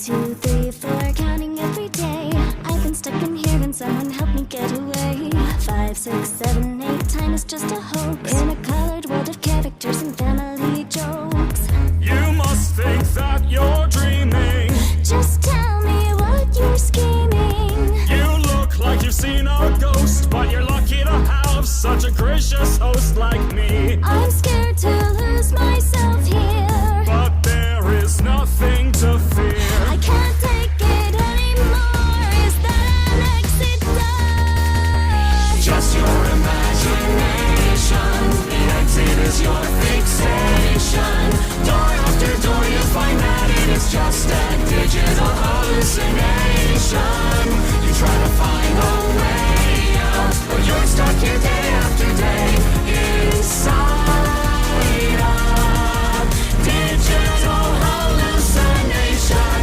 2, 3, 4, counting every day. I've been stuck in here and someone help me get away. 5, 6, 7, 8, time is just a hoax in a colored world of characters and family jokes. You must think that you're dreaming. Just tell me what you're scheming. You look like you've seen a ghost, but you're lucky to have such a gracious host like me. I'm scared to lose myself here, But there is nothing to fear. I can't take it anymore. Is that an exit door? Just your imagination. The exit is your fixation. Door after door you find that it is just a digital hallucination. You try to find a way out, but you're stuck here day after day inside a digital hallucination.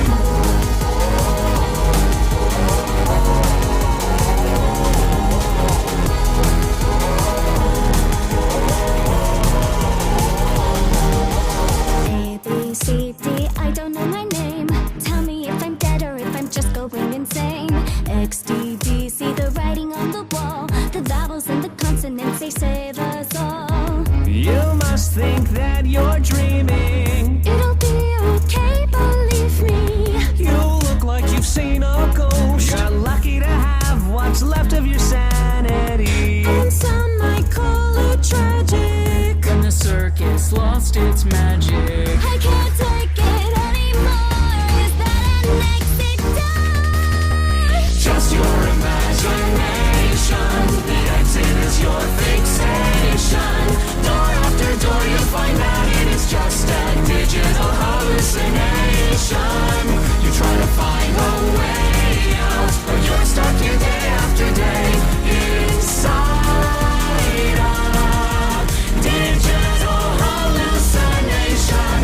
A, B, C, D, I don't know my name. Tell me if I'm dead or if I'm just going insane. X, D, B, C, the writing on the wall. The vowels and the consonants, they save us all. You must think that you're dreaming. It'll be okay, believe me. You look like you've seen a ghost. You're lucky to have what's left of your sanity. And some might call it tragic. And the circus lost its magic. I can't take it anymore. Is that an exit door? Just your imagination. The exit is your fixation. Door after door you find that it is just a digital hallucination. You try to find a way out, but you're stuck here day after day inside a digital hallucination.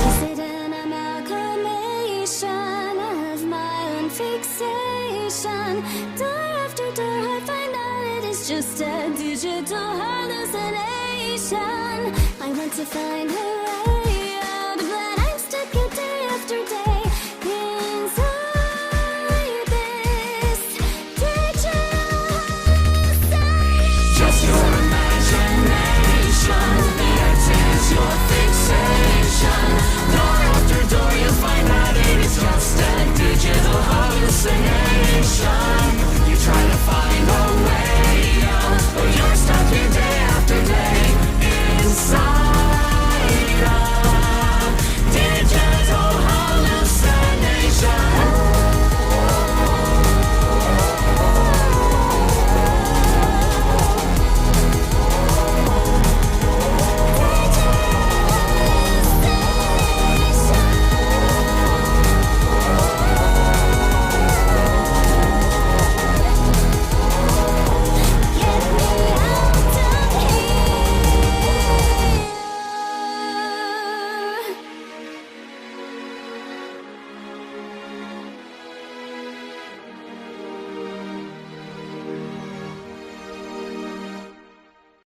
Is it an amalgamation of my own fixation? Door after door I find out it is just a digital hallucination. I want to find her